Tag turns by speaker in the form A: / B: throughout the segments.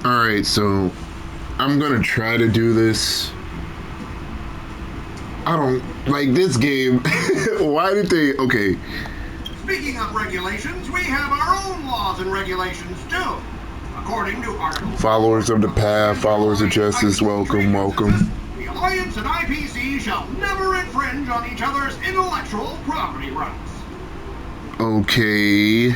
A: Alright, so I'm gonna try to do this. I don't like this game. Why did they? Okay.
B: Speaking of regulations, we have our own laws and regulations too. According to Article
A: Followers of the path, followers of justice, welcome, welcome.
B: The Alliance and IPC shall never infringe on each other's intellectual property rights.
A: Okay.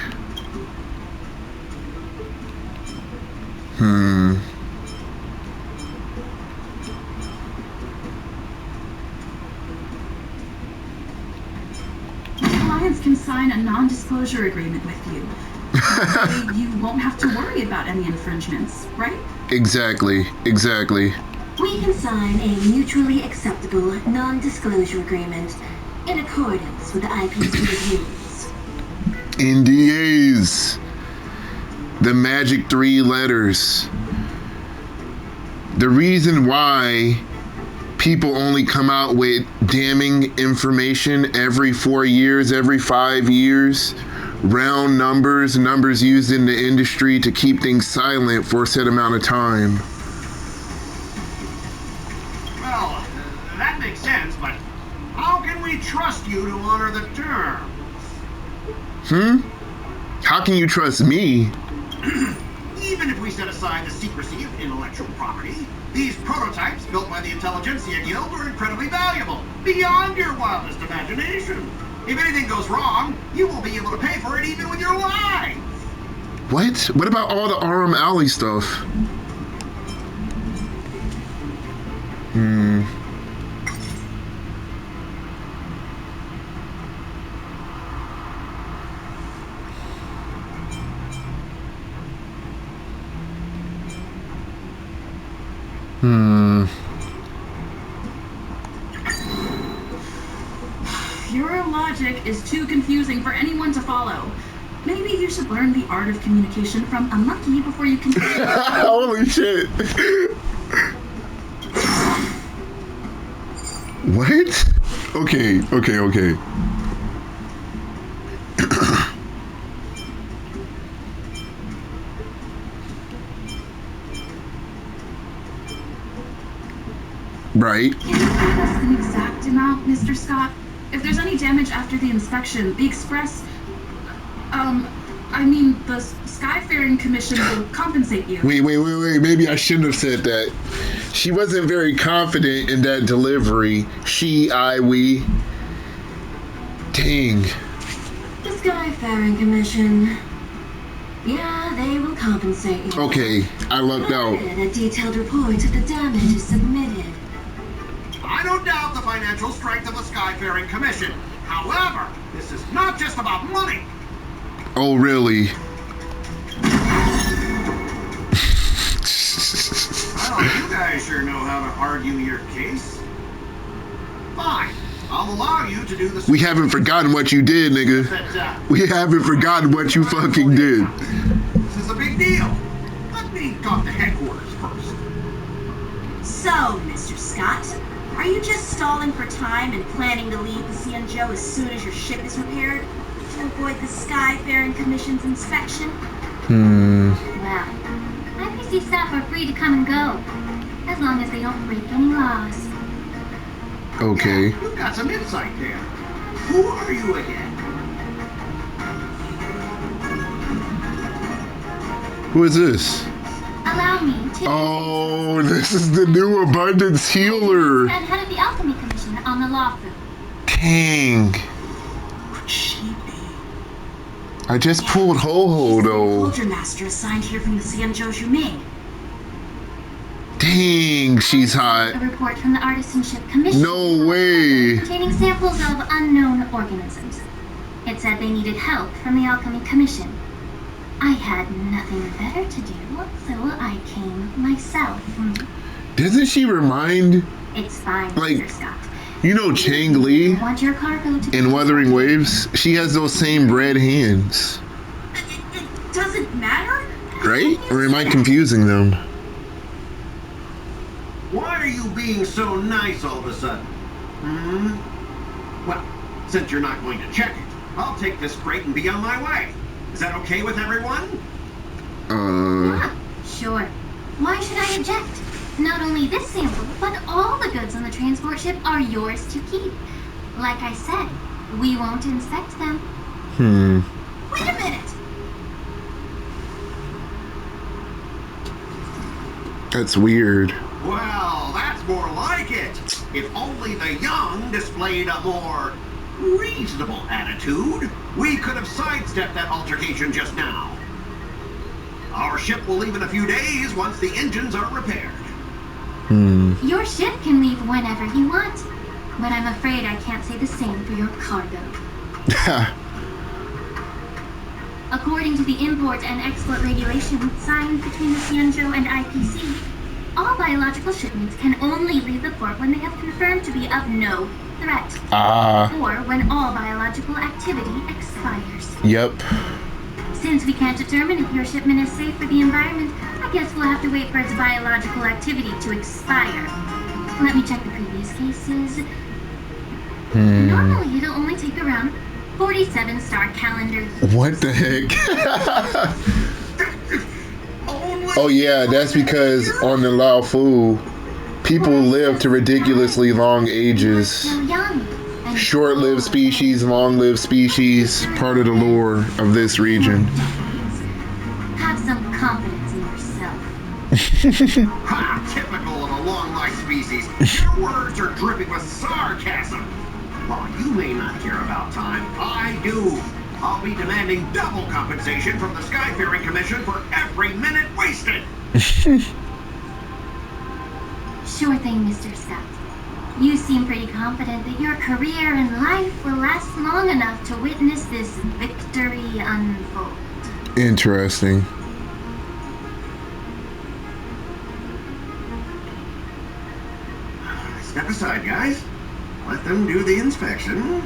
C: Alliance can sign a non-disclosure agreement with you. That way you won't have to worry about any infringements, right?
A: Exactly.
D: We can sign a mutually acceptable non-disclosure agreement in accordance with the IPC rules.
A: NDAs. The magic 3 letters. The reason why people only come out with damning information every 4 years, every 5 years, round numbers used in the industry to keep things silent for a set amount of time.
B: Well, that makes sense, but how can we trust you to honor the terms?
A: How can you trust me?
B: Even if we set aside the secrecy of intellectual property, these prototypes built by the Intelligentsia Guild are incredibly valuable, beyond your wildest imagination. If anything goes wrong, you won't be able to pay for it even with your life.
A: What? What about all the Aram Alley stuff?
C: Your logic is too confusing for anyone to follow. Maybe you should learn the art of communication from a monkey before you can.
A: Holy shit. What? Okay. Right.
C: Can you give us an exact amount, Mr. Scott? If there's any damage after the inspection, the Express... the Skyfaring Commission will compensate you.
A: Wait. Maybe I shouldn't have said that. She wasn't very confident in that delivery. We. Dang.
D: The Skyfaring Commission. Yeah, they will compensate you.
A: Okay, I lucked out.
D: A detailed report of the damage is submitted.
B: I don't doubt the financial strength of the Skyfaring Commission. However, this is not just about money.
A: Oh, really?
B: Well, you guys sure know how to argue your case. Fine, I'll allow you to do the...
A: We haven't forgotten what you did, nigga. We haven't forgotten what you fucking did.
B: This is a big deal. Let me talk to headquarters first.
D: So, Mr. Scott, are you just stalling for time and planning to leave the Cianzhou as soon as your ship is repaired to avoid the Skyfaring Commission's inspection?
E: Well, IPC staff are free to come and go, as long as they don't break any laws.
A: Okay.
B: You've got some insight there. Who are you again?
A: Who is this?
E: Allow me to...
A: Oh, this is the new abundance healer.
E: And head of the Alchemy Commission on the law firm.
A: Dang.
D: Could she be?
A: I just pulled Houhou, though.
D: Soldier Master assigned here from the Cianzhou Juming.
A: Dang, she's
E: A
A: hot.
E: report from the Artisanship Commission.
A: No way.
E: Containing samples of unknown organisms. It said they needed help from the Alchemy Commission. I had nothing better to do, so I came myself.
A: Doesn't she remind,
E: It's fine,
A: Like,
E: Mr. Scott.
A: you know, Chang Li
E: I want your cargo to
A: in Wuthering Waves? She has those same red hands,
D: It doesn't matter?
A: right? Or am I confusing them?
B: Why are you being so nice all of a sudden? Well, since you're not going to check it, I'll take this crate and be on my way. Is that okay with everyone?
E: Yeah, sure. Why should I object? Not only this sample, but all the goods on the transport ship are yours to keep. Like I said, we won't inspect them.
D: Wait a minute!
A: That's weird.
B: Well, that's more like it. If only the young displayed a more reasonable attitude, we could have sidestepped that altercation just now. Our ship will leave in a few days once the engines are repaired.
E: Your ship can leave whenever you want, but I'm afraid I can't say the same for your cargo. According to the import and export regulations signed between the Xianzhou and IPC, all biological shipments can only leave the port when they have confirmed to be of no threat, or when all biological activity expires.
A: Yep.
E: Since we can't determine if your shipment is safe for the environment, I guess we'll have to wait for its biological activity to expire. Let me check the previous cases. Normally, it'll only take around 47 star calendar years.
A: What the heck? Oh yeah, that's because on the Houhou, people live to ridiculously long ages.
E: So young. And
A: Short-lived species, long-lived species, part of the lore of this region.
E: Have some confidence in yourself.
B: Ha! Typical of a long-life species. Your words are dripping with sarcasm. While you may not care about time, I do. I'll be demanding double compensation from the Skyfaring Commission for every minute wasted.
E: Sure thing, Mr. Scott. You seem pretty confident that your career and life will last long enough to witness this victory unfold.
A: Interesting.
B: Step aside, guys. Let them do the inspection.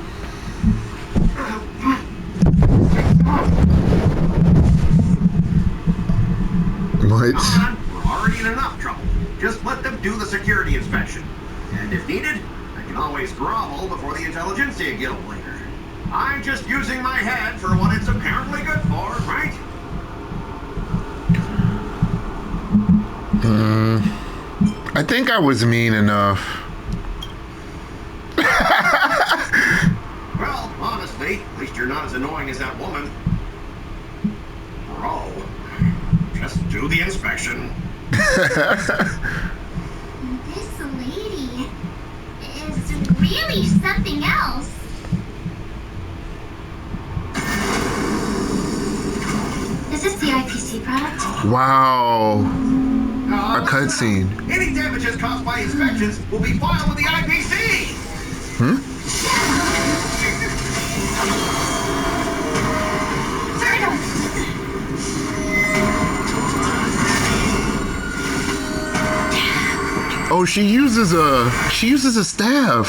A: What?
B: Come on, we're already in enough trouble. Just let them do the security inspection. And if needed, I can always grovel before the Intelligentsia Guild later. I'm just using my head for what it's apparently good for, right?
A: I think I was mean enough.
B: Well, honestly, at least you're not as annoying as that woman. Bro, just do the inspection.
E: This lady is really something else. Is this the IPC product?
A: Wow. A cutscene.
B: Any damages caused by inspections will be filed with the IPC.
A: Oh, she uses a staff.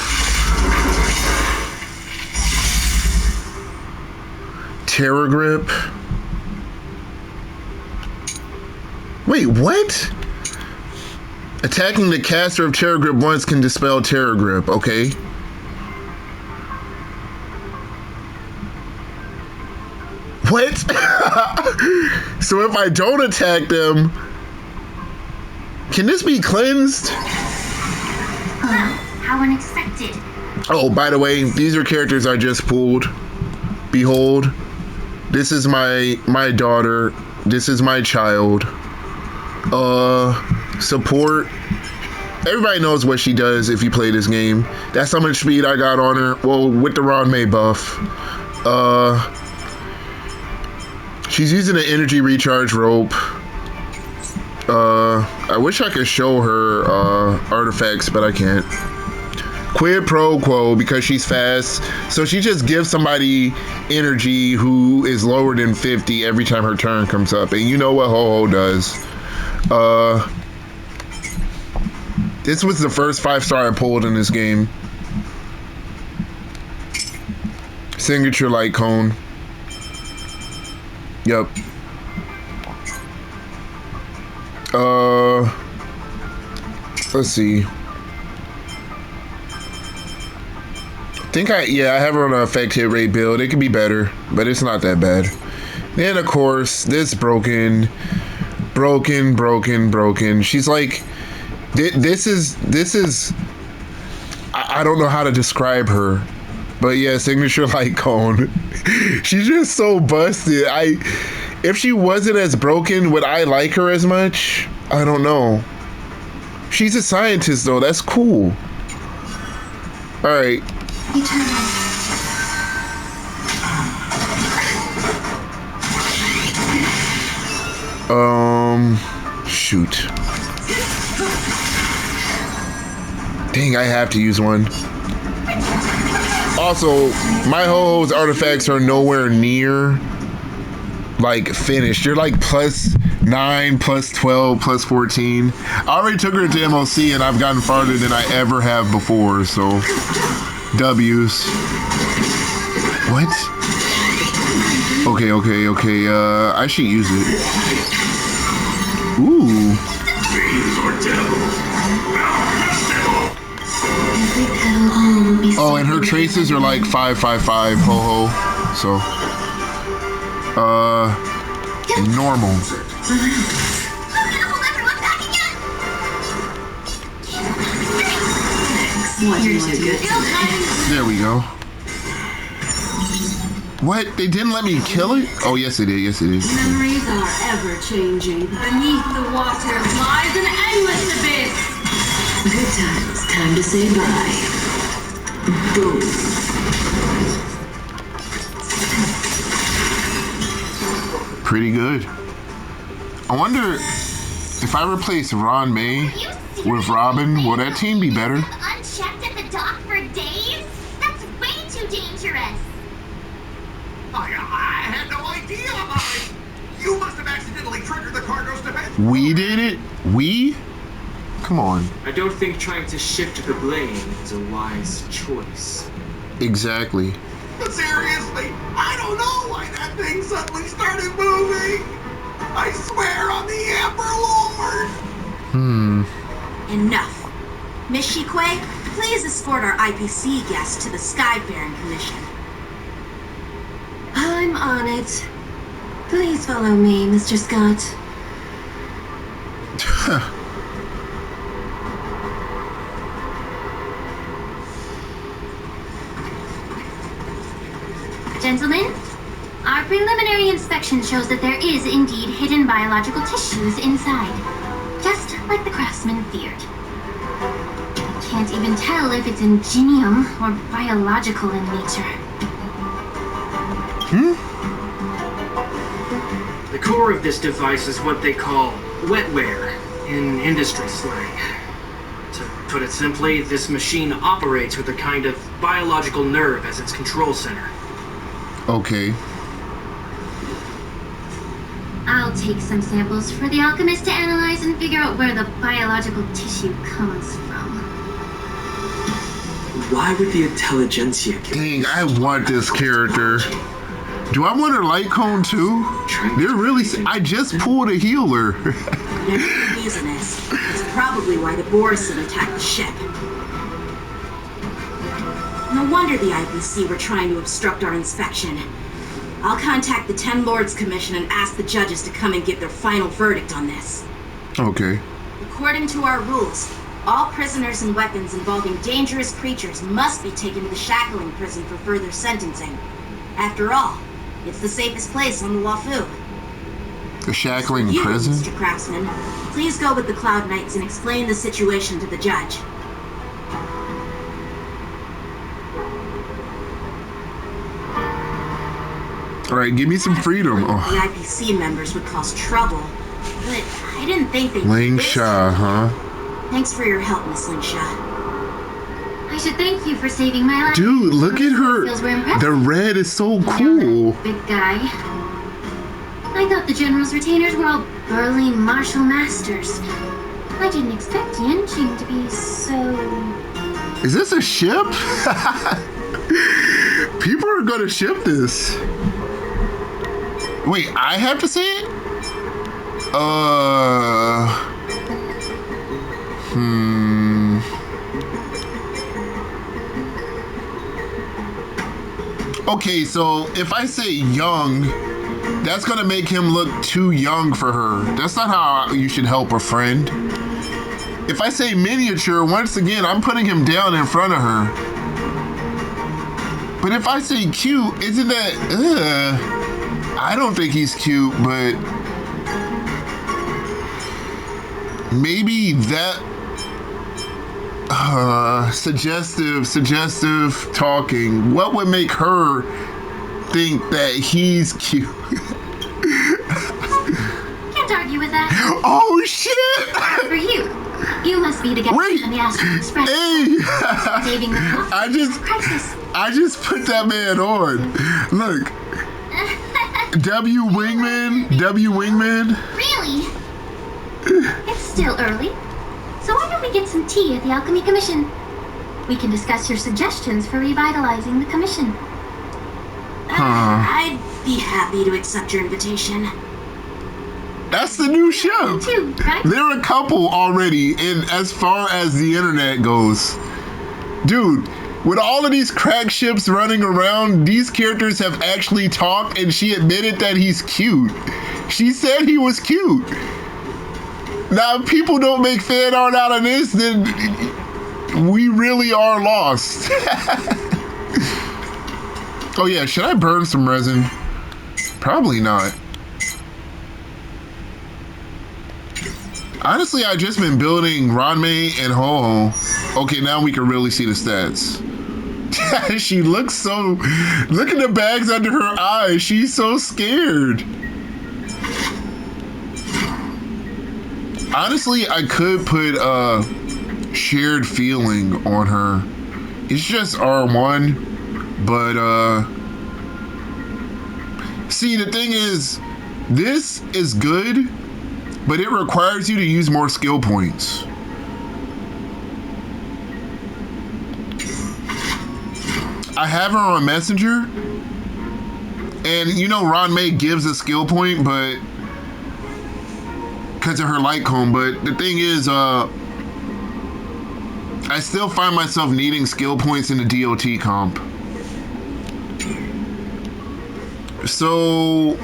A: Terror grip. Wait, what? Attacking the caster of Terror Grip once can dispel Terror Grip, okay. What? So if I don't attack them, can this be cleansed?
E: Well, how unexpected.
A: Oh, by the way, these are characters I just pulled. Behold, this is my daughter. This is my child. Support. Everybody knows what she does if you play this game. That's how much speed I got on her. Well, with the Ron May buff. She's using an energy recharge rope. I wish I could show her artifacts, but I can't. Quid pro quo, because she's fast. So she just gives somebody energy who is lower than 50 every time her turn comes up. And you know what Houhou does. This was the first 5-star I pulled in this game. Signature light cone. Yep. Let's see. I have her on an effect hit rate build. It could be better, but it's not that bad. Then of course, this broken broken. She's like, this is. I don't know how to describe her, but yeah, signature light cone. She's just so busted. If she wasn't as broken, would I like her as much? I don't know. She's a scientist though. That's cool. All right. Shoot. Dang, I have to use one. Also, my Houhou's artifacts are nowhere near like finished. You're like +9, +12, +14. I already took her to MOC and I've gotten farther than I ever have before, so W's. What? Okay. I should use it. Ooh. Oh, and her traces are like 555 Houhou. So normal. There we go. What? They didn't let me kill it? Oh, yes it did. Yes it is.
C: Memories are ever changing. Beneath the water lies an endless abyss. Good times. Time to say bye. Boom.
A: Pretty good. I wonder if I replace Ron May with Robin, will that team be better?
E: Unchecked at the dock for days? That's way too dangerous.
B: I had no idea about it. You must have accidentally triggered the cargo's defense.
A: We did it? We? Come on.
F: I don't think trying to shift the blame is a wise choice.
A: Exactly.
B: But seriously, I don't know why that thing suddenly started moving. I swear on the Emperor Lord.
D: Enough. Miss Shikwe, please escort our IPC guest to the Skyfaring Commission.
C: I'm on it. Please follow me, Mr. Scott.
E: Gentlemen, our preliminary inspection shows that there is indeed hidden biological tissues inside. Just like the craftsman feared. Can't even tell if it's ingenium or biological in nature.
F: The core of this device is what they call wetware in industry slang. To put it simply, this machine operates with a kind of biological nerve as its control center.
A: Okay.
E: I'll take some samples for the alchemist to analyze and figure out where the biological tissue comes from.
F: Why would the intelligentsia kill?
A: Dang, I want this character. Do I want her light cone too? They're really. I just pulled a healer.
D: Whatever the reason is, it's probably why the Borison attacked the ship. No wonder the IPC were trying to obstruct our inspection. I'll contact the 10 Lords Commission and ask the judges to come and give their final verdict on this.
A: Okay.
D: According to our rules, all prisoners and weapons involving dangerous creatures must be taken to the shackling prison for further sentencing. After all, it's the safest place on the Houhou.
A: The shackling
D: You,
A: prison?
D: Mr. Craftsman, please go with the Cloud Knights and explain the situation to the judge.
A: Alright, give me some freedom.
D: The
A: Oh.
D: IPC members would cause trouble, but I didn't think they'd do this.
A: Lingsha, huh?
D: Thanks for your help, Miss Lingsha.
E: I should thank you for saving my life.
A: Dude, look at her.
E: Skills were impressive.
A: The red is so
E: You know,
A: cool.
E: that big guy. I thought the General's retainers were all burly martial masters. I didn't expect Yanqing to be so...
A: Is this a ship? People are gonna ship this. Wait, I have to say it? Okay, so if I say young, that's gonna make him look too young for her. That's not how you should help a friend. If I say miniature, once again, I'm putting him down in front of her. But if I say cute, isn't that, I don't think he's cute, but maybe that suggestive talking, what would make her think that he's cute?
E: Can't argue with that.
A: Oh shit!
E: For you. You must be the guy
A: Wait.
E: on the Astro Express.
A: Hey!
E: Saving the crisis.
A: I just put that man on. Look. W Wingman.
E: Really? It's still early. So why don't we get some tea at the Alchemy Commission? We can discuss your suggestions for revitalizing the commission.
D: I'd be happy to accept your invitation.
A: That's the new show.
E: Too, right?
A: They're a couple already, and as far as the internet goes, dude, with all of these crack ships running around, these characters have actually talked, and she admitted that he's cute. She said he was cute. Now, if people don't make fan art out of this, then we really are lost. Oh yeah, should I burn some resin? Probably not. Honestly, I've just been building Ranmei and Houhou. Okay, now we can really see the stats. She looks so... Look at the bags under her eyes. She's so scared. Honestly, I could put shared feeling on her. It's just R1, but see, the thing is, this is good, but it requires you to use more skill points. I have her on Messenger, and you know Ranmei gives a skill point, but because of her light cone, but the thing is, I still find myself needing skill points in the DOT comp. So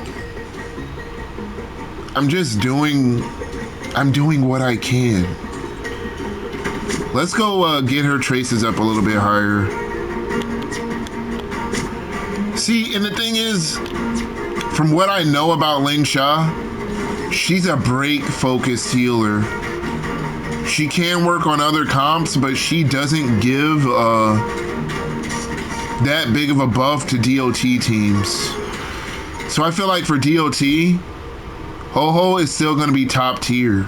A: I'm doing what I can. Let's go get her traces up a little bit higher. See, and the thing is, from what I know about Lingsha, she's a break-focused healer. She can work on other comps, but she doesn't give that big of a buff to DOT teams. So I feel like for DOT, Houhou is still going to be top tier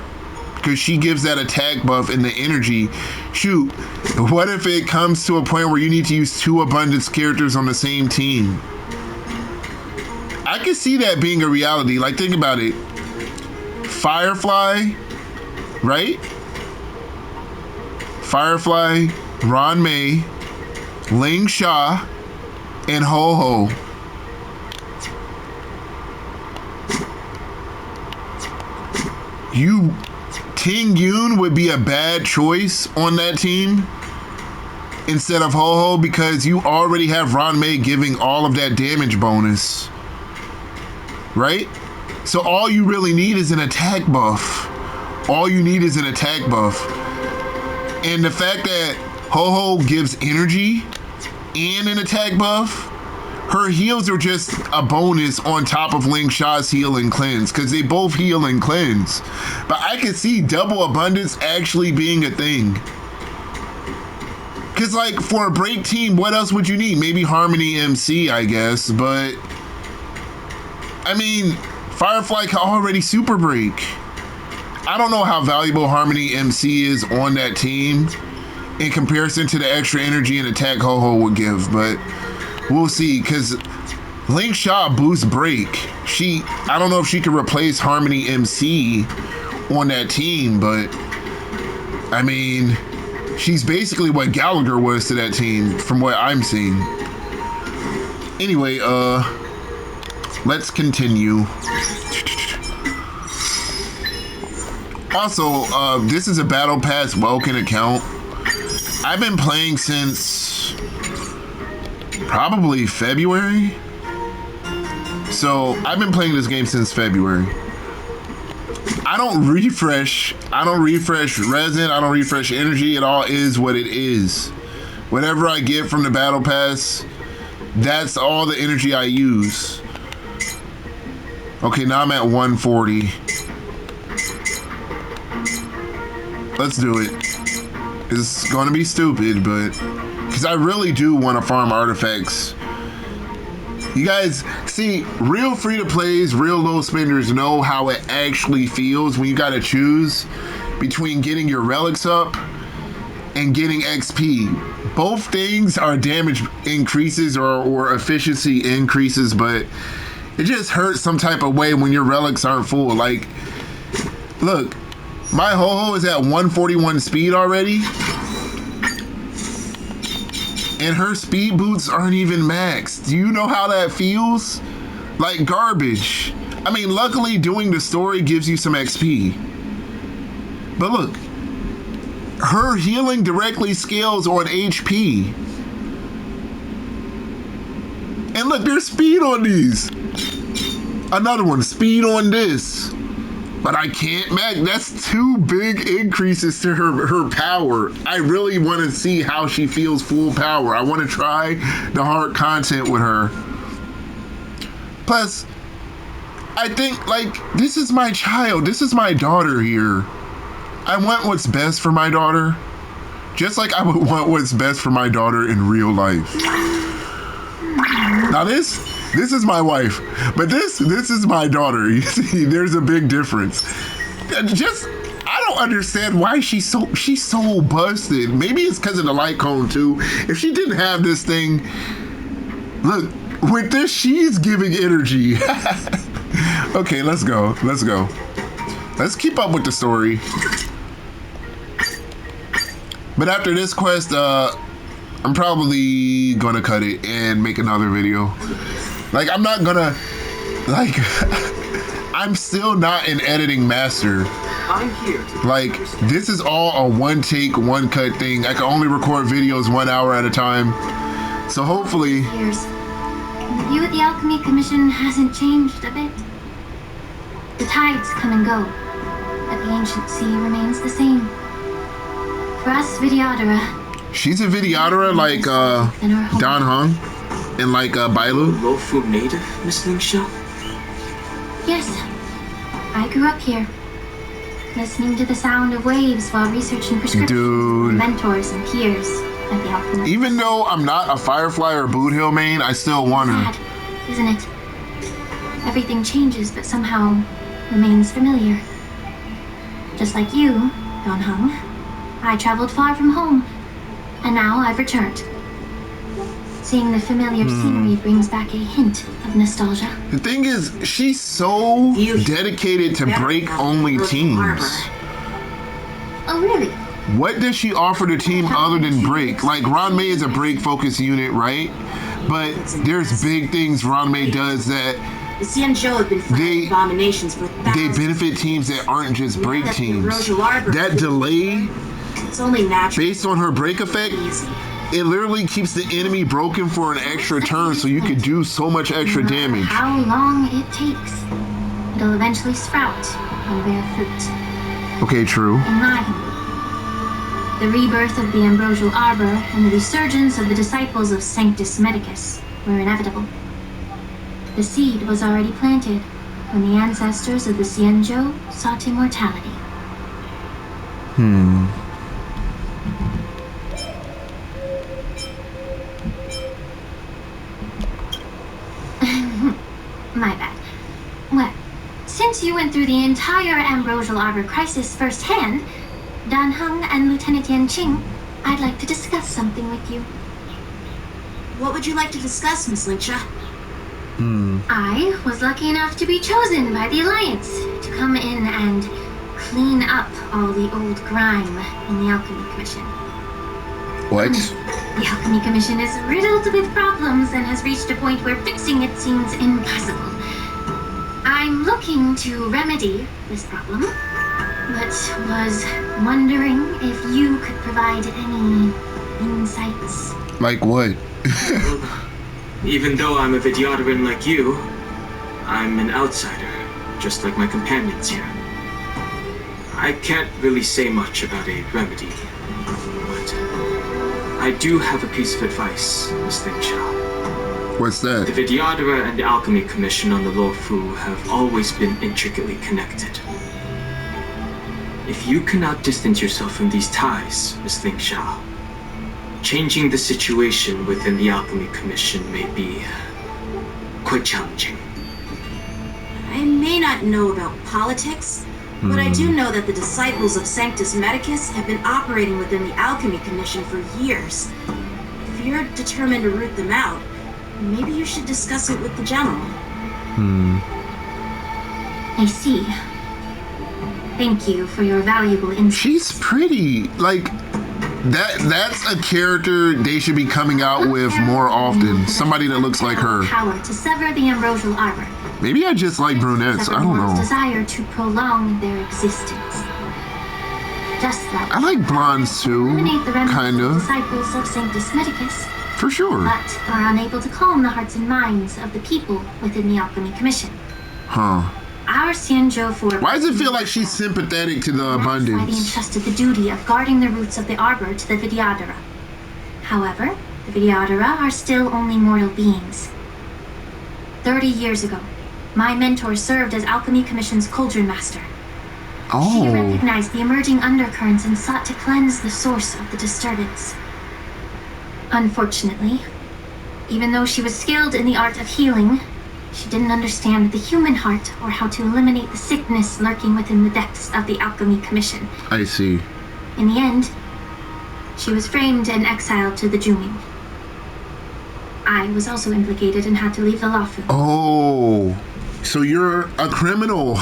A: because she gives that attack buff and the energy. Shoot, what if it comes to a point where you need to use 2 abundance characters on the same team? I can see that being a reality. Like, think about it. Firefly, right? Firefly, Ranmei, Lingsha, and Houhou. Ting Yun would be a bad choice on that team instead of Houhou because you already have Ranmei giving all of that damage bonus, right? So all you really need is an attack buff. All you need is an attack buff. And the fact that Houhou gives energy and an attack buff, her heals are just a bonus on top of Lingsha's heal and cleanse because they both heal and cleanse. But I could see double abundance actually being a thing. Because like for a break team, what else would you need? Maybe Harmony MC, I guess. But I mean, Firefly can already super break. I don't know how valuable Harmony MC is on that team in comparison to the extra energy and attack Houhou would give, but we'll see, because Lingsha boosts break. I don't know if she can replace Harmony MC on that team, but I mean, she's basically what Gallagher was to that team from what I'm seeing. Anyway, let's continue. Also, this is a Battle Pass Welkin account. I've been playing since probably February. So I've been playing this game since February. I don't refresh resin, I don't refresh energy. It all is what it is. Whatever I get from the battle pass, that's all the energy I use. Okay, now I'm at 140. Let's do it. It's gonna be stupid, but because I really do want to farm artifacts. You guys see, real free-to-plays, real low spenders know how it actually feels when you gotta choose between getting your relics up and getting XP. Both things are damage increases or efficiency increases, but it just hurts some type of way when your relics aren't full. Like, look, my Houhou is at 141 speed already. And her speed boots aren't even maxed. Do you know how that feels? Like garbage. I mean, luckily doing the story gives you some XP. But look, her healing directly scales on HP. And look, there's speed on these. Another one, speed on this. But I can't max. That's 2 big increases to her power. I really want to see how she feels full power. I want to try the hard content with her. Plus, I think, like, this is my child. This is my daughter here. I want what's best for my daughter. Just like I would want what's best for my daughter in real life. Now this is my wife, but this is my daughter. You see, there's a big difference. I don't understand why she's so busted. Maybe it's because of the light cone too. If she didn't have this thing, look, with this, she's giving energy. Okay, let's go. Let's keep up with the story. But after this quest, I'm probably gonna cut it and make another video. Like, I'm not gonna, like, I'm still not an editing master.
F: I'm here.
A: Like, this is all a one take, one cut thing. I can only record videos 1 hour at a time. So hopefully...
E: Years. The view of the Alchemy Commission hasn't changed a bit. The tides come and go, but the ancient sea remains the same. For us, Vidyadhara...
A: She's a Vidyadhara like, Dan Hung and like, Bailu?
F: Low-food native, Miss Lingsha?
E: Yes. I grew up here, listening to the sound of waves while researching prescriptions from mentors and peers at the Alchemy.
A: Even though I'm not a Firefly or Boot Hill main, I still want her.
E: Sad, isn't it? Everything changes, but somehow remains familiar. Just like you, Don Hung, I traveled far from home, and now I've returned. Seeing the familiar scenery brings back a hint of nostalgia.
A: The thing is, she's so dedicated to break-only teams.
E: Oh, really?
A: What does she offer the team other than break? Like, Ranmei is a break-focused unit, right? But there's big things Ranmei does that
D: The Xianzhou have been fighting abominations for thousands.
A: they benefit teams that aren't just break teams. That delay,
D: It's only natural.
A: based on her break effect, it literally keeps the enemy broken for an extra turn, so you could do so much extra damage.
E: How long it takes, it'll eventually sprout and bear fruit.
A: Okay, true.
E: In my opinion, the rebirth of the Ambrosial Arbor and the resurgence of the disciples of Sanctus Medicus were inevitable. The seed was already planted when the ancestors of the Xianzhou sought immortality. My bad. Well, since you went through the entire Ambrosial Arbor crisis firsthand, Dan Hung and Lieutenant Yanqing, I'd like to discuss something with you.
D: What would you like to discuss, Miss Lingsha?
E: I was lucky enough to be chosen by the Alliance to come in and clean up all the old grime in the Alchemy Commission.
A: What?
E: The Alchemy Commission is riddled with problems and has reached a point where fixing it seems impossible. I'm looking to remedy this problem, but was wondering if you could provide any insights.
A: Like what?
F: Even though I'm a Vidyadharan like you, I'm an outsider, just like my companions here. I can't really say much about a remedy, but I do have a piece of advice, Miss Lingsha.
A: What's
F: The
A: that?
F: Vidyadhara and the Alchemy Commission on the Luofu have always been intricately connected. If you cannot distance yourself from these ties, Miss Lingsha, changing the situation within the Alchemy Commission may be quite challenging.
D: I may not know about politics, but I do know that the disciples of Sanctus Medicus have been operating within the Alchemy Commission for years. If you're determined to root them out, maybe you should discuss it with the general.
E: I see. Thank you for your valuable insight.
A: She's pretty. Like, that's a character they should be coming out with more often. Somebody that looks like her.
E: Power to sever the ambrosial arbor.
A: Maybe I just like brunettes. I don't know.
E: Desire to prolong their existence. Just like
A: I like blondes too,
E: eliminate the remnants
A: kind
E: of
A: of.
E: disciples of Sanctus Medicus,
A: For sure.
E: but are unable to calm the hearts and minds of the people within the Alchemy Commission.
A: Huh.
E: Our Xianzhou Fort.
A: Why does it feel like she's sympathetic to the
E: That's why they
A: abundance?
E: entrusted the duty of guarding the roots of the arbor to the Vidyadhara. However, the Vidyadhara are still only mortal beings. 30 years ago, my mentor served as Alchemy Commission's Cauldron Master. She
A: Oh.
E: recognized the emerging undercurrents and sought to cleanse the source of the disturbance. Unfortunately, even though she was skilled in the art of healing, she didn't understand the human heart or how to eliminate the sickness lurking within the depths of the Alchemy Commission.
A: I see.
E: In the end, she was framed and exiled to the Juming. I was also implicated and had to leave the Luofu.
A: Oh. So you're a criminal.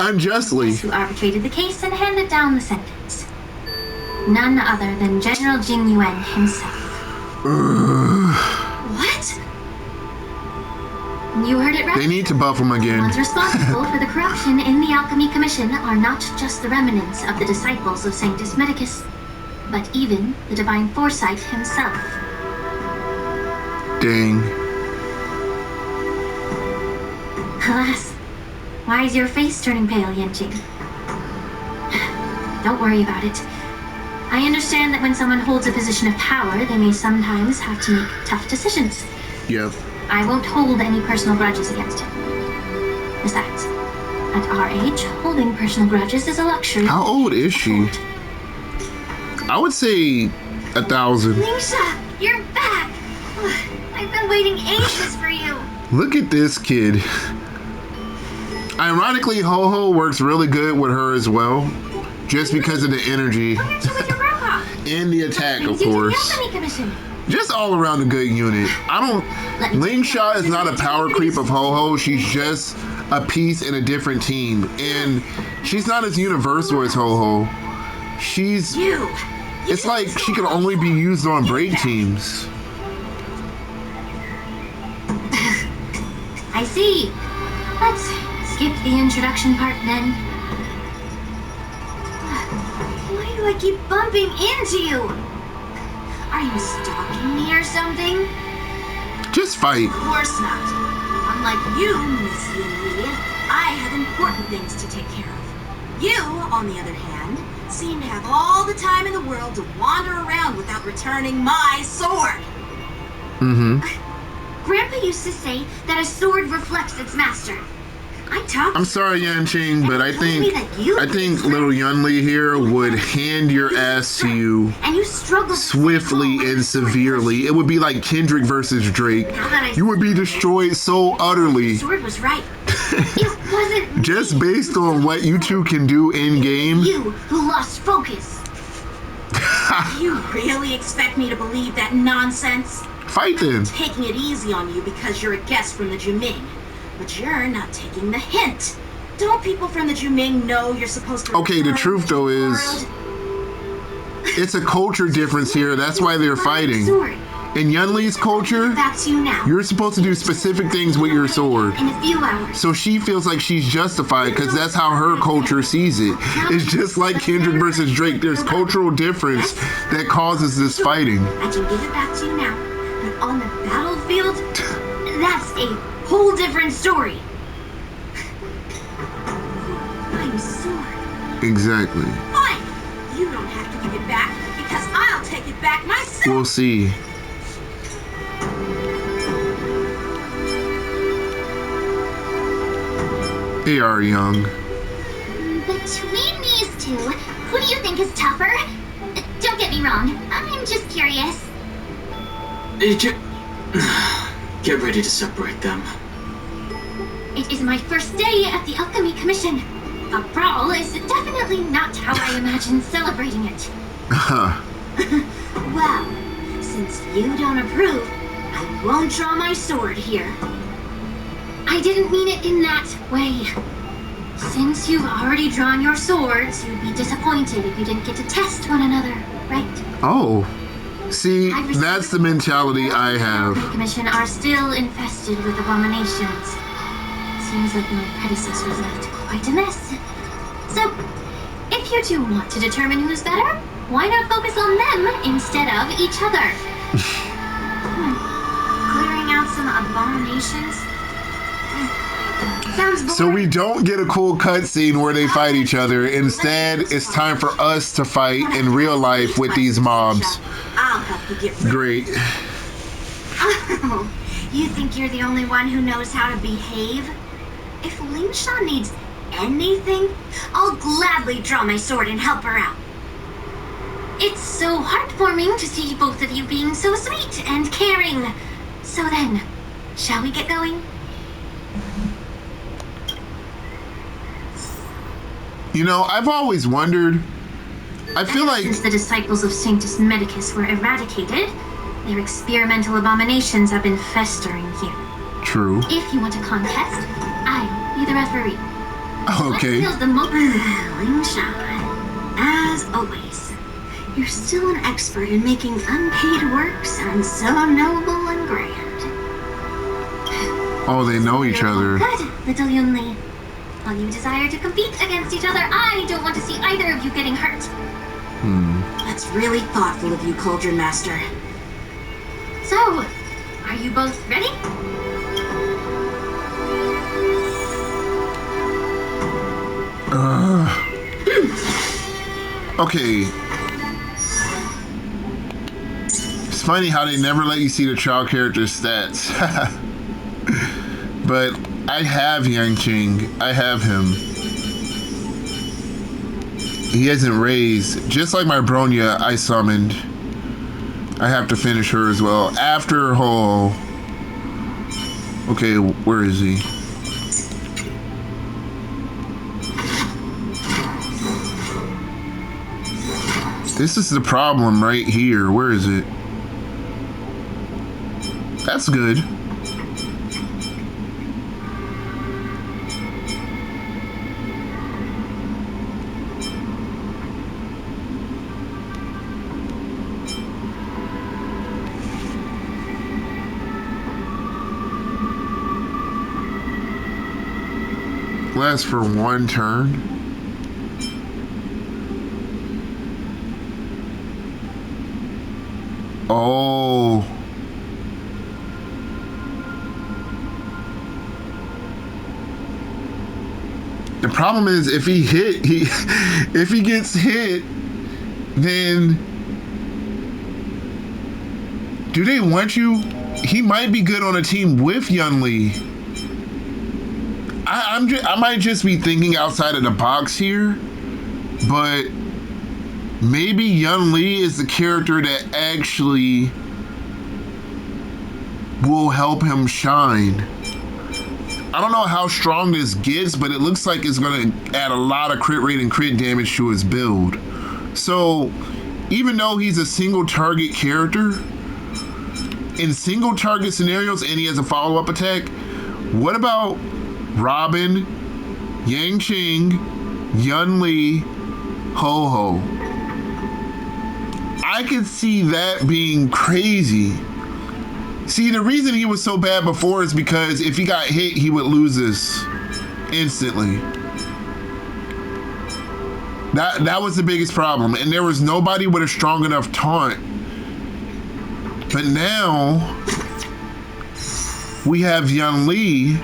A: Unjustly.
E: Who arbitrated the case and handed down the sentence. None other than General Jing Yuan himself.
D: What?
E: You heard it right.
A: They need to buff him
E: The
A: again.
E: ones responsible for the corruption in the Alchemy Commission are not just the remnants of the disciples of Sanctus Medicus, but even the Divine Foresight himself.
A: Dang.
E: Alas, why is your face turning pale, Yanqing? Don't worry about it. I understand that when someone holds a position of power, they may sometimes have to make tough decisions.
A: Yep.
E: I won't hold any personal grudges against him. Besides, at our age, holding personal grudges is a luxury.
A: How old is she? I would say 1,000.
E: Lingsha, you're back! I've been waiting ages for you.
A: Look at this kid. Ironically, Houhou works really good with her as well. Just because of the energy.
E: Why aren't you with your grandpa?
A: And the attack, of
E: You to the
A: course.
E: Alchemy Commission.
A: Just all around a good unit. Lingsha is not a power creep of Houhou. She's just a piece in a different team. And she's not as universal as Houhou. It's like she can only be used on break teams.
E: I see. Let's skip the introduction part then. Why do I keep bumping into you? Are you stalking me or something?
A: Just fight.
D: Of course not. Unlike you, Miss Ying, I have important things to take care of. You, on the other hand, seem to have all the time in the world to wander around without returning my sword.
A: Mm-hmm.
E: Grandpa used to say that a sword reflects its master. I talked.
A: I'm sorry, Yanqing, but I think little Yunli here would hand your ass to you
E: And you struggled
A: swiftly and severely. It would be like Kendrick versus Drake. You would be destroyed so utterly.
E: The sword was right. It wasn't me.
A: Just based on what you two can do in game.
E: You who lost focus.
D: You really expect me to believe that nonsense?
A: Fight then.
D: Taking it easy on you because you're a guest from the Juming. But you're not taking the hint. Don't people from the Juming know you're supposed to...
A: Okay, the truth though is, it's a culture difference here. That's why they're fighting.
E: Sword.
A: In Yunli's culture,
E: Back to you now.
A: you're supposed to do specific things with your sword.
E: In a few hours.
A: So she feels like she's justified because that's how her culture sees it. It's just like Kendrick versus Drake. There's cultural difference that causes this fighting.
E: I can give it back to you now. But on the battlefield, that's a whole
D: whole different story. I'm sorry.
A: Exactly.
D: Fine. You don't have to give it back because I'll take it back myself.
A: We'll see. They are young.
E: Between these two, who do you think is tougher? Don't get me wrong, I'm just curious.
F: Get ready to separate them.
E: It is my first day at the Alchemy Commission. A brawl is definitely not how I imagine celebrating it.
D: Well, since you don't approve, I won't draw my sword here.
E: I didn't mean it in that way. Since you've already drawn your swords, you'd be disappointed if you didn't get to test one another, right?
A: Oh. See, that's the mentality I have.
E: The Commission are still infested with abominations. Seems like my predecessors left quite a mess. So, if you two want to determine who's better, why not focus on them instead of each other?
D: Clearing out some abominations? Sounds boring.
A: So we don't get a cool cutscene where they fight each other. Instead, it's time for us to fight in real life with these mobs.
D: I'll help you get rid.
A: Great.
D: Oh, you think you're the only one who knows how to behave? If Lingsha needs anything, I'll gladly draw my sword and help her out.
E: It's so heartwarming to see both of you being so sweet and caring. So then, shall we get going?
A: You know, I've always wondered. I feel like
E: Since the disciples of Sanctus Medicus were eradicated, their experimental abominations have been festering here.
A: true.
E: If you want a contest, I'll be the referee.
A: Okay.
E: What feels the most...
D: Lingsha, as always, you're still an expert in making unpaid work sound so noble and grand.
A: Oh, they know each other.
E: Good, little Yunli. While you desire to compete against each other, I don't want to see either of you getting hurt.
D: That's really thoughtful of you, Cauldron Master.
E: So, are you both ready?
A: Okay. It's funny how they never let you see the child character's stats. But I have Yanqing. I have him. He hasn't raised. Just like my Bronya I summoned. I have to finish her as well. After Houhou. Okay, where is he? This is the problem right here. Where is it? That's good. Lasts for one turn. Oh. The problem is if he gets hit, then do they want you? He might be good on a team with Yunli. I might just be thinking outside of the box here, but maybe Yunli is the character that actually will help him shine. I don't know how strong this gets, but it looks like it's going to add a lot of crit rate and crit damage to his build. So even though he's a single target character, in single target scenarios and he has a follow-up attack, what about Robin, Yanqing, Yunli, Houhou? I could see that being crazy. See, the reason he was so bad before is because if he got hit, he would lose this instantly. That was the biggest problem, and there was nobody with a strong enough taunt. But now, we have Yanqing.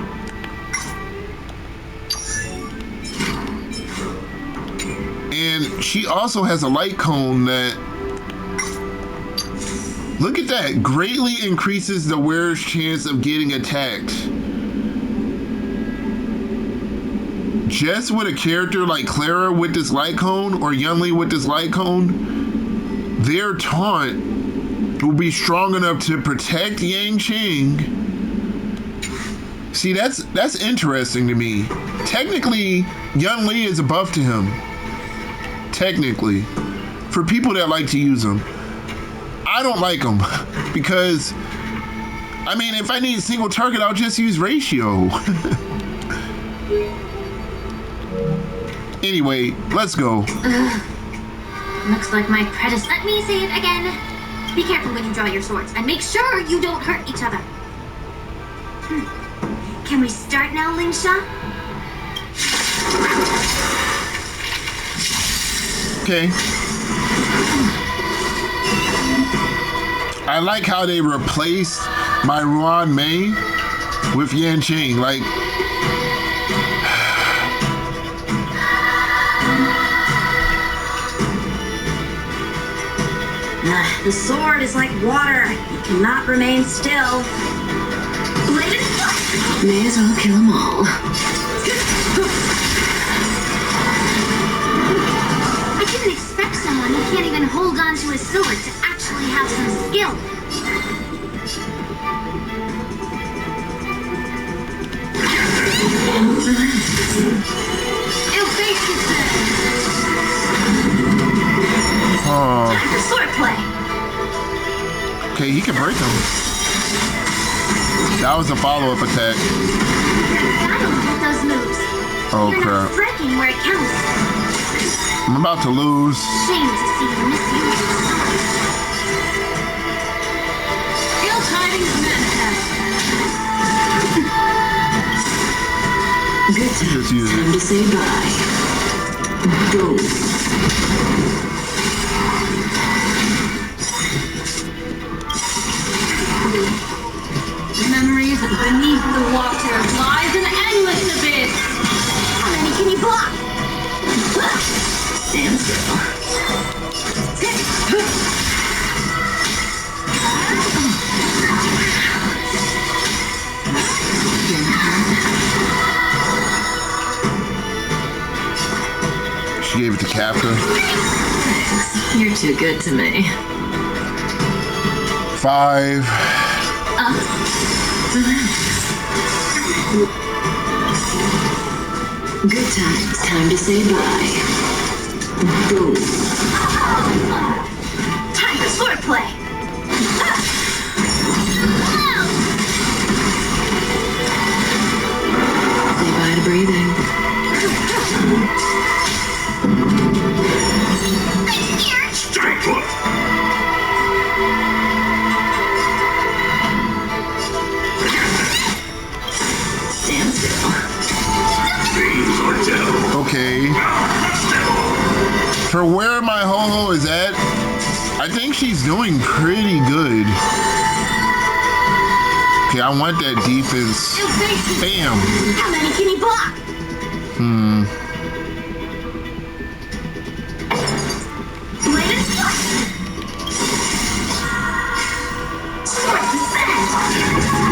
A: And she also has a light cone that, look at that, greatly increases the wearer's chance of getting attacked. Just with a character like Clara with this light cone or Yanqing with this light cone, their taunt will be strong enough to protect Yanqing. See, that's interesting to me. Technically, Yanqing is a buff to him. Technically, for people that like to use them. I don't like them because, I mean, if I need a single target, I'll just use ratio. Anyway, let's go.
E: Looks like my predecessor. Let me say it again. Be careful when you draw your swords, and make sure you don't hurt each other.
D: Can we start now, Lingsha?
A: Okay. I like how they replaced my Ruan Mei with Yanqing. Like,
C: The sword is like water. It cannot remain still. May as well kill them all.
E: I didn't expect someone who can't even hold on to a sword to actually have some skill.
C: Ill fate is
A: oh,
C: time for sword play.
A: okay, he can break them. That was a follow-up attack.
E: I don't get those moves.
A: Oh,
E: You're
A: crap.
E: not striking where it counts.
A: I'm about to lose.
E: Shame to see you misuse your sword.
C: Ill tidings manifest. Good
A: Just use
C: time
A: it.
C: to say bye. Go. Memories of beneath the water lies an endless abyss.
E: How many can you block?
C: Stand still.
A: She gave it to Captain.
C: Thanks. You're too good to me.
A: 5.
C: Good times. Time to say bye. Go.
E: Time for sword play.
C: Say bye to breathing.
B: Stay put.
C: Stand still.
B: These are dead.
A: Okay. For where my Houhou is at, I think she's doing pretty good. Okay, I want that defense. Bam.
E: How many can you block?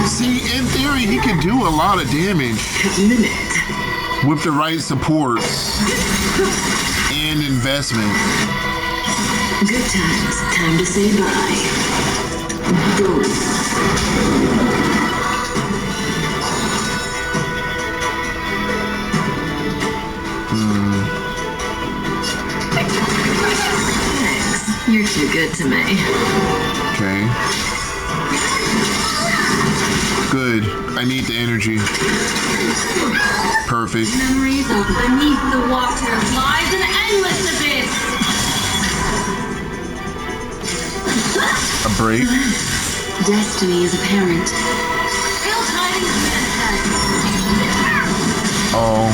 A: See, in theory, he can do a lot of damage
C: Limit.
A: with the right supports and investment.
C: Good times. Time to say bye. Go. Thanks. You're too good to me.
A: Okay. Good. I need the energy. Perfect.
C: Memories of beneath the water lies an endless abyss.
A: A break.
C: Destiny is apparent. Ill tidings manifest.
A: Oh.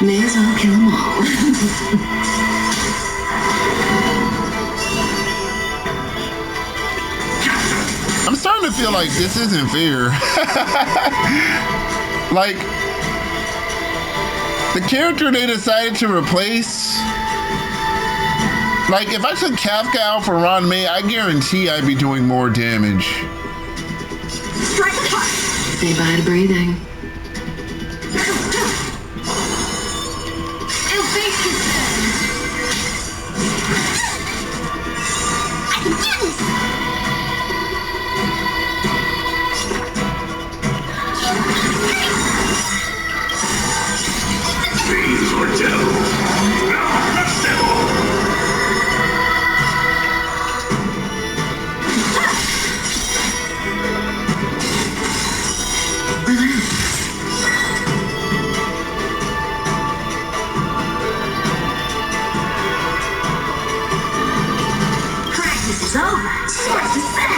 C: May as well kill them all.
A: I'm starting to feel feel like this isn't fair. Like, the character they decided to replace, like, if I took Kafka out for Ron May, I guarantee I'd be doing more damage.
C: Strike hard.
G: Say bye to breathing.
C: I'll face this then. I can do this.
B: Things or devil. Now, that's devil.
C: Practice is over. Source is set.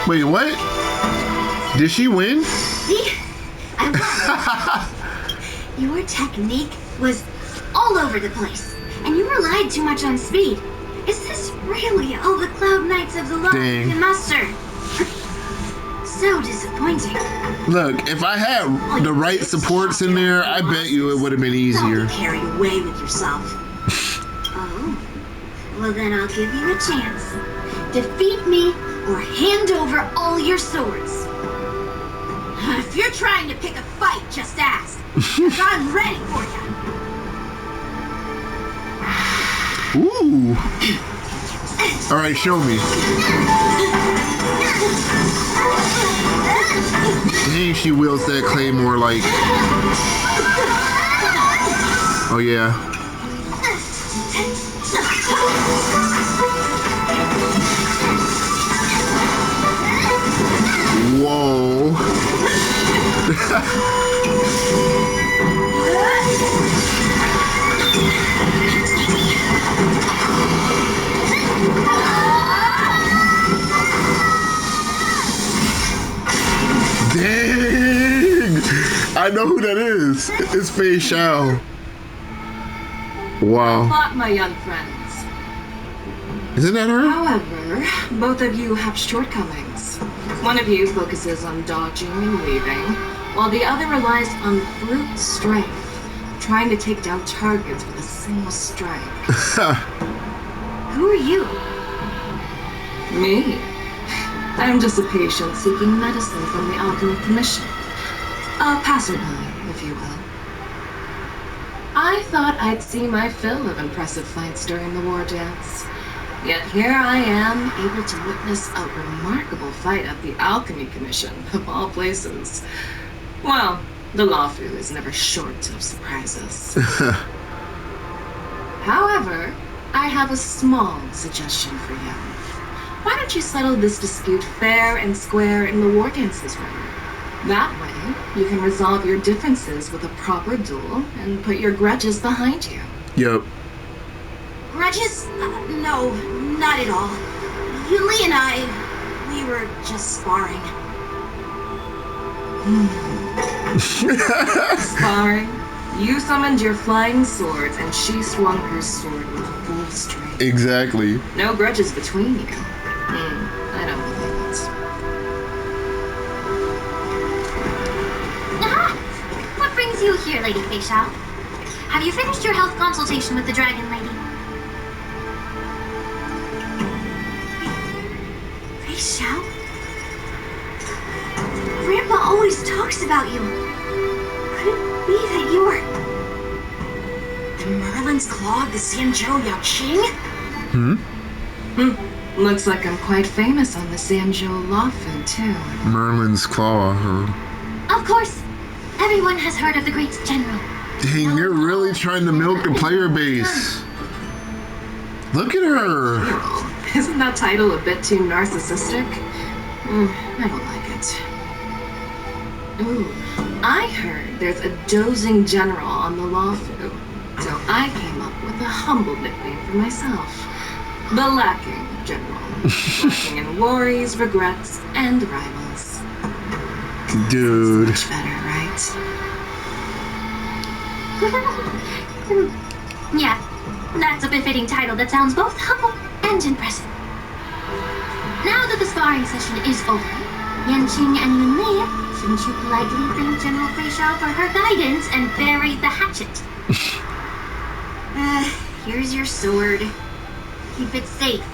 A: Wait, what? Did she win?
D: See? I won. Your technique was all over the place, and you relied too much on speed. Is this really all the Cloud Knights of the Law
A: Dang.
D: can muster? So disappointing.
A: Look, if I had the right supports in there, I bet you it would have been easier.
D: Don't be carried away with yourself. Oh, well then I'll give you a chance. Defeat me or hand over all your swords. If you're trying to pick a fight, just ask. 'Cause I'm ready for you.
A: Ooh. All right, show me. Dang, she wields that claymore like. Oh yeah. Whoa. Dang! I know who that is. It's Fei Xiao. Wow.
G: Thought, my young friends.
A: Isn't that her?
G: However, both of you have shortcomings. One of you focuses on dodging and weaving, while the other relies on brute strength, trying to take down targets with a single strike.
D: Who are you?
G: Me? I'm just a patient seeking medicine from the Alchemy Commission. A passerby, if you will. I thought I'd see my fill of impressive fights during the war dance. Yet here I am, able to witness a remarkable fight at the Alchemy Commission, of all places. Well, the Lawfu is never short of surprises. However, I have a small suggestion for you. Why don't you settle this dispute fair and square in the war dances room? That way, you can resolve your differences with a proper duel and put your grudges behind you.
A: Yep.
D: Grudges? No, not at all. Yuli and we were just sparring.
G: Sparring? You summoned your flying swords and she swung her sword with full strength.
A: Exactly.
G: No grudges between you. I don't believe it.
E: Aha! What brings you here, Lady Fei Xiao? Have you finished your health consultation with the Dragon Lady?
D: Fei Xiao? Grandpa always talks about you. Could it be that you were the Merlin's Claw of the Xianzhou Yanqing?
G: Looks like I'm quite famous on the Xianzhou Lawfu, too.
A: Merlin's Claw, huh?
E: Of course. Everyone has heard of the great general.
A: Dang, they're really trying to milk the player base. Look at her.
G: Isn't that title a bit too narcissistic? I don't like it. Ooh, I heard there's a dozing general on the Lawfu, so I came up with a humble nickname for myself. but lacking, General. Lacking in worries, regrets, and rivals.
A: Dude.
G: Much better, right?
E: Yeah, that's a befitting title that sounds both humble and impressive. Now that the sparring session is over, Yanqing and Yunli, shouldn't you politely thank General Feisha for her guidance and bury the hatchet?
D: Here's your sword. Keep it safe.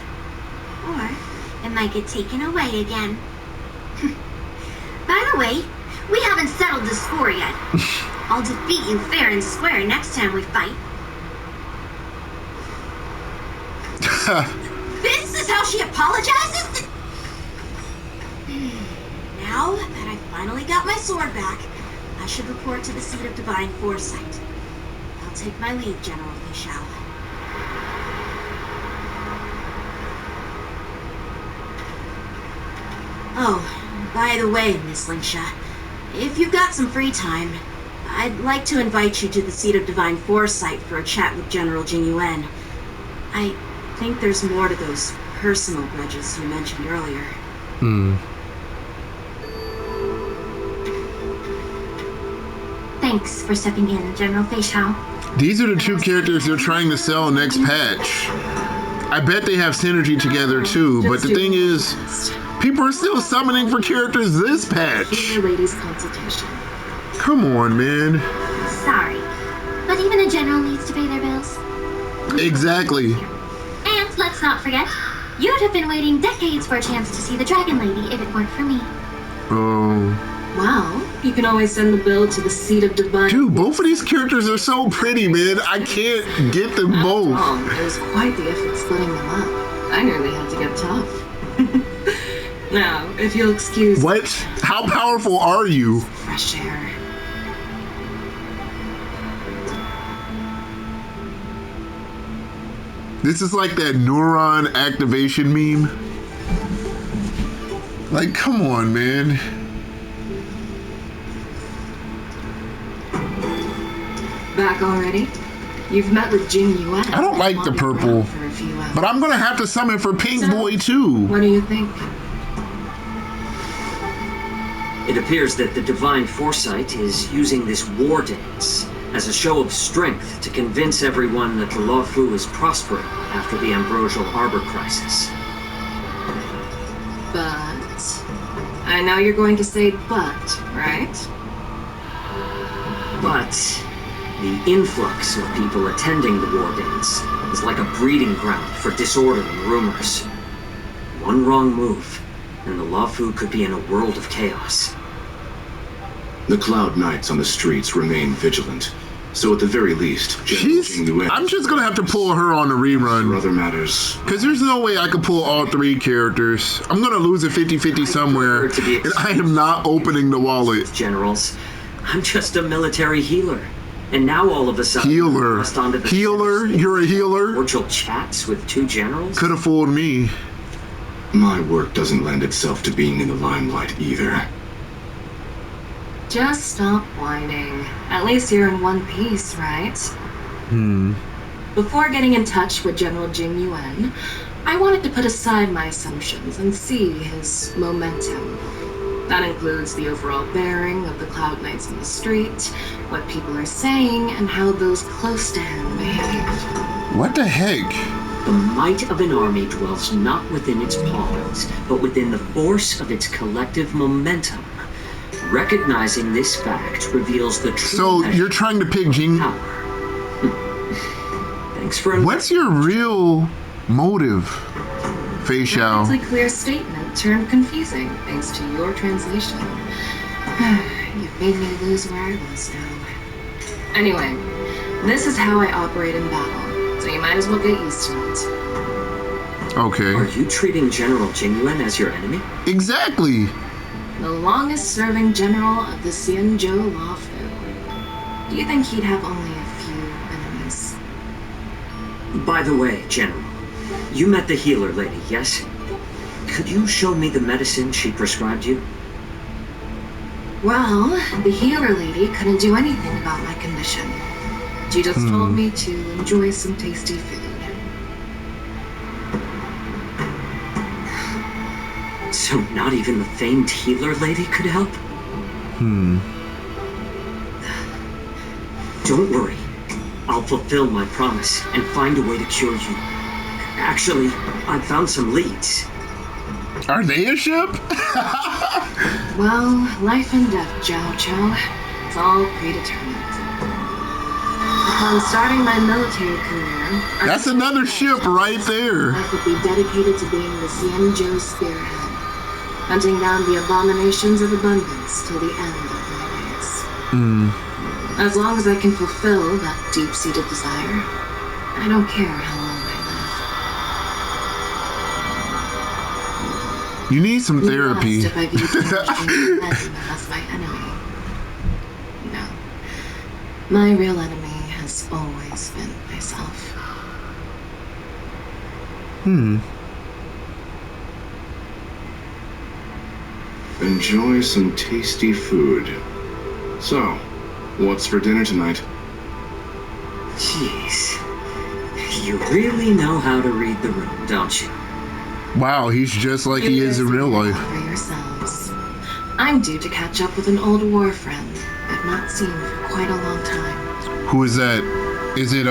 D: Or it might get taken away again. By the way, we haven't settled the score yet. I'll defeat you fair and square next time we fight. This is how she apologizes? Now that I finally got my sword back, I should report to the seat of divine foresight. I'll take my leave, General Feisha. Oh, by the way, Miss Lingsha, if you've got some free time, I'd like to invite you to the seat of divine foresight for a chat with General Jing Yuan. I think there's more to those personal grudges you mentioned earlier.
E: Thanks for stepping in, General Feisha.
A: These are the two characters they're trying to sell next patch. I bet they have synergy together too, but the thing is, people are still summoning for characters this patch.
G: Your ladies' consultation.
A: Come on, man.
E: Sorry, but even a general needs to pay their bills.
A: Exactly.
E: And let's not forget, you'd have been waiting decades for a chance to see the Dragon Lady if it weren't for me.
A: Oh.
G: Well, you can always send the bill to the seat of divine.
A: Dude, both of these characters are so pretty, man. I can't get them both.
G: It was quite the effort splitting them up. I nearly had to get tough. Now, if you'll excuse.
A: What? How powerful are you?
G: Fresh air.
A: This is like that neuron activation meme. Like, come on, man.
G: Back already? You've met with Jing Yuan.
A: I don't like the purple,
G: For a few hours.
A: but I'm gonna have to summon for Pink Boy too.
G: What do you think?
H: It appears that the Divine Foresight is using this war dance as a show of strength to convince everyone that the Houhou is prospering after the Ambrosial Arbor crisis.
G: But I know you're going to say but, right?
H: But the influx of people attending the war dance is like a breeding ground for disorder and rumors. One wrong move, and the Houhou could be in a world of chaos.
I: The Cloud Knights on the streets remain vigilant, so at the very least, General Jing Yuan.
A: I'm just gonna have to pull her on the
I: For
A: rerun.
I: other matters,
A: Because there's no way I could pull all three characters. I'm gonna lose a 50-50 somewhere, and I am not opening the wallet.
H: Generals, I'm just a military healer. And now all of a sudden,
A: Healer.
H: thrust onto the
A: Healer? You're a healer?
H: cordial chats with two generals?
A: Could have fooled me.
I: my work doesn't lend itself to being in the limelight either.
G: Just stop whining. At least you're in one piece, right? Before getting in touch with General Jing Yuan, I wanted to put aside my assumptions and see his momentum. That includes the overall bearing of the Cloud Knights in the street, what people are saying, and how those close to him behave.
A: What the heck?
H: The might of an army dwells not within its pawns, but within the force of its collective momentum. Recognizing this fact reveals the true
A: So
H: measure
A: you're trying to pick Jing.
H: of power. Thanks for
A: What's your real motive, Fei Xiao?
G: Perfectly clear statement turned confusing thanks to your translation. You've made me lose where I was now. Anyway, this is how I operate in battle, so you might as well get used to it.
A: Okay.
H: Are you treating General Jing Yuan as your enemy?
A: Exactly.
G: The longest-serving general of the Xianzhou Houhou. Do you think he'd have only a few enemies?
H: By the way, General, you met the healer lady, yes? Could you show me the medicine she prescribed you?
G: Well, the healer lady couldn't do anything about my condition. She just told me to enjoy some tasty food.
H: So not even the famed healer lady could help? Don't worry. I'll fulfill my promise and find a way to cure you. Actually, I've found some leads.
A: Are they a ship?
G: Well, life and death, Zhao Chao. It's all predetermined. Upon starting my military career...
A: That's another ship right there.
G: Life would be dedicated to being the Xianzhou spearhead, hunting down the abominations of abundance till the end of my days. As long as I can fulfill that deep-seated desire, I don't care how long I live.
A: You need some therapy.
G: If I viewed Yanqing as my enemy. No. My real enemy has always been myself.
I: Enjoy some tasty food. So, what's for dinner tonight?
H: Jeez. You really know how to read the room, don't you?
A: Wow, he's just like he is in real life.
G: For yourselves. I'm due to catch up with an old war friend I've not seen for quite a long time.
A: Who is that? Is it,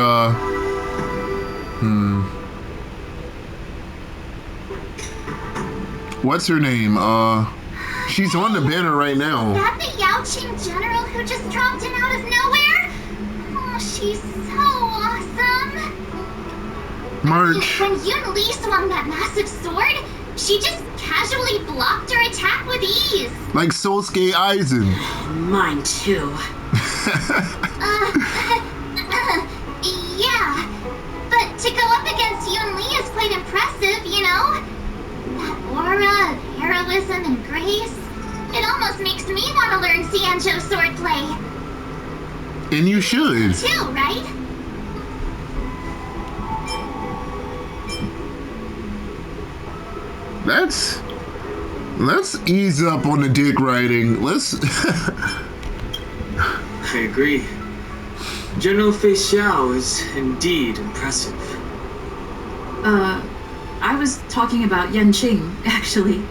A: what's her name? She's on the banner right now.
E: Is that the Yanqing general who just dropped in out of nowhere? Oh, she's so awesome.
A: March.
E: When Yun Li swung that massive sword, she just casually blocked her attack with ease.
A: Like Sosuke Aizen.
H: Mine too.
E: Yeah. But to go up against Yun Li is quite impressive, you know? That aura of heroism and grace. It almost makes me want to learn Xianzhou swordplay.
A: And you should.
E: Too, right?
A: Let's ease up on the dick riding. Let's
F: I agree. General Fei Xiao is indeed impressive.
J: I was talking about Yanqing, actually.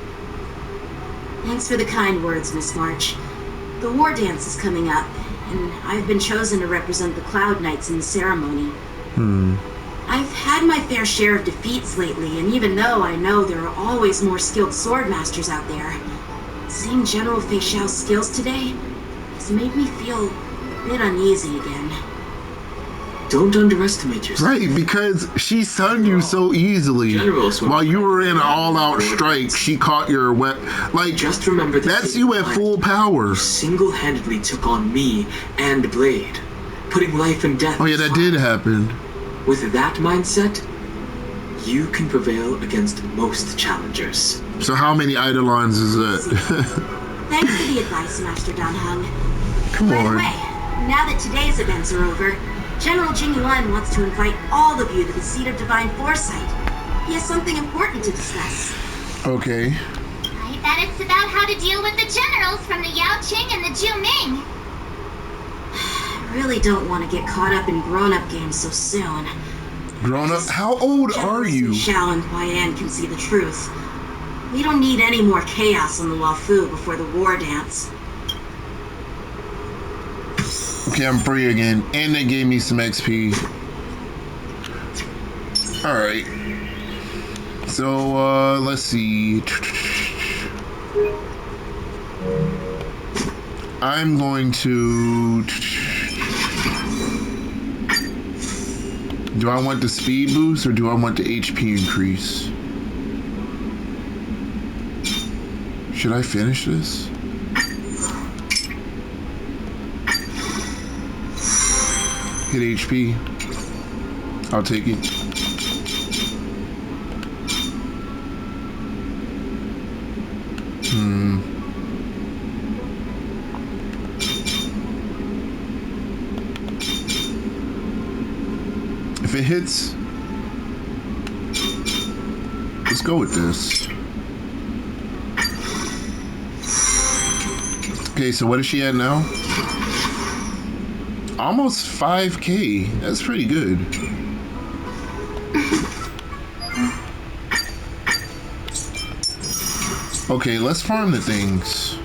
D: Thanks for the kind words, Miss March. The war dance is coming up, and I've been chosen to represent the Cloud Knights in the ceremony. I've had my fair share of defeats lately, and even though I know there are always more skilled swordmasters out there, seeing General Fei Xiao's skills today has made me feel a bit uneasy again.
F: Don't underestimate yourself.
A: right, because she sunned you so easily. While you were in an all-out strike, she caught your weapon. Like,
F: Just remember that
A: that's you at full power.
F: single-handedly took on me and Blade, putting life and death.
A: Oh yeah, that did happen.
F: With that mindset, you can prevail against most challengers.
A: So how many Eidolons is that?
D: Thanks for the advice, Master Danheng.
A: Come
D: By the
A: on.
D: way, now that today's events are over, General Jing Yuan wants to invite all of you to the Seat of Divine Foresight. He has something important to discuss.
A: Okay.
E: I bet it's about how to deal with the generals from the Yaoqing and the Jiuming.
D: I really don't want to get caught up in grown-up games so soon.
A: Grown up? How old are you?
D: Xiao and Huayan can see the truth. We don't need any more chaos on the Houhou before the war dance.
A: Okay, I'm free again. And they gave me some XP. Alright. So, let's see. I'm going to... Do I want the speed boost or do I want the HP increase? Should I finish this? Hit HP. I'll take it. If it hits, let's go with this. Okay, so what is she at now? Almost 5K. That's pretty good. Okay, let's farm the things.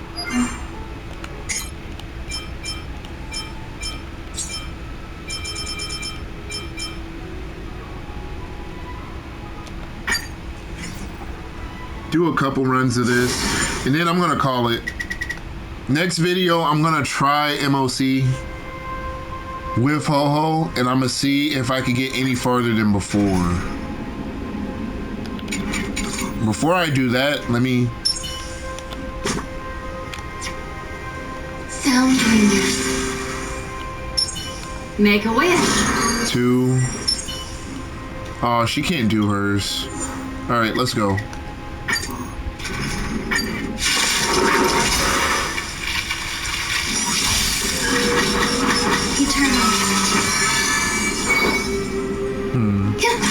A: Do a couple runs of this, and then I'm gonna call it. Next video, I'm gonna try MOC with Houhou, and I'm gonna see if I can get any farther than before. Before I do that, let me...
C: Sound ringers. Make a wish.
A: 2. Oh, she can't do hers. All right, let's go.
C: Eternal.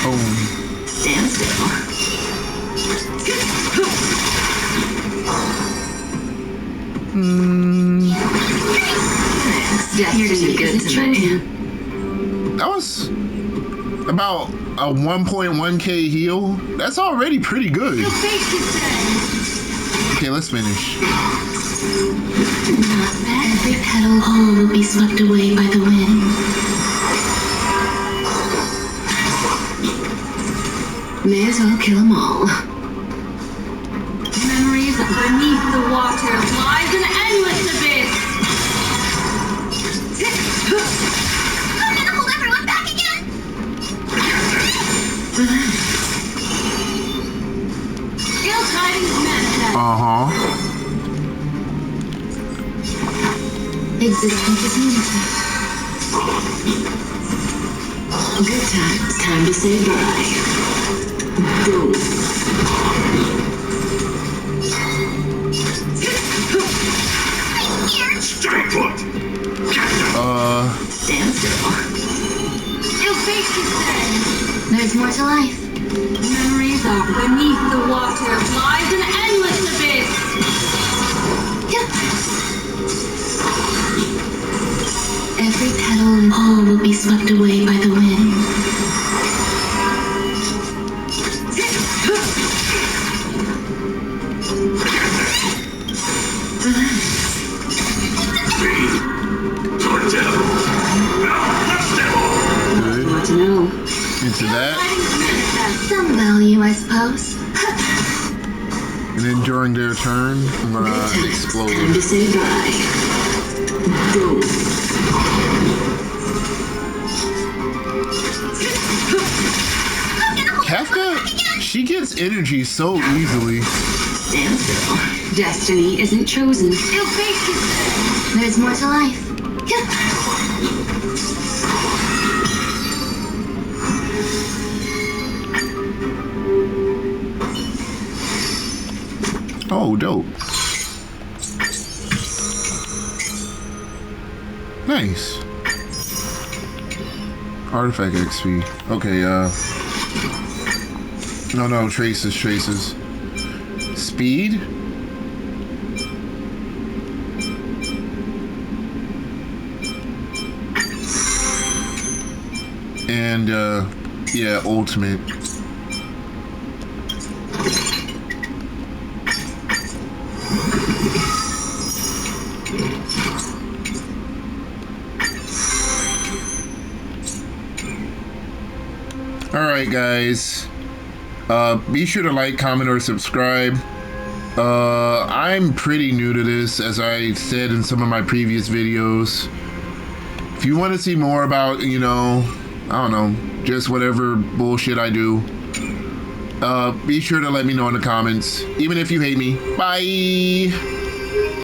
A: Oh.
C: Stand still. Destiny good tonight.
A: That was about a 1.1k heal. That's already pretty good.
C: Your fate is dead.
A: Okay, let's finish.
C: Not bad. Every petal whole will be swept away by the wind. May as well kill them all.
D: Memories of beneath the water lies an endless abyss.
E: I'm gonna hold everyone back again!
D: Ill tidings manifest.
C: Existence is unity. Good times, time to say bye. Go.
I: Stay put!
C: Stand still.
D: Ill fate is dead.
C: There's more to life.
D: Memories of beneath the water lies an endless abyss.
C: Every petal and whole will be swept away by the wind. Want to know?
A: Into that.
C: Some value, I suppose.
A: And then during their turn, I'm gonna
C: Time
A: explode.
C: to say bye. Go.
A: Kafka, she gets energy so easily.
C: Stand still. Destiny isn't chosen.
D: Ill fate is dead.
C: There's more to life.
A: Oh, dope. Nice. Artifact XP. Okay, no, traces. Speed? And, yeah, ultimate. Alright, guys. Be sure to like, comment, or subscribe. I'm pretty new to this, as I said in some of my previous videos. If you want to see more about, I don't know, just whatever bullshit I do, be sure to let me know in the comments, even if you hate me. Bye!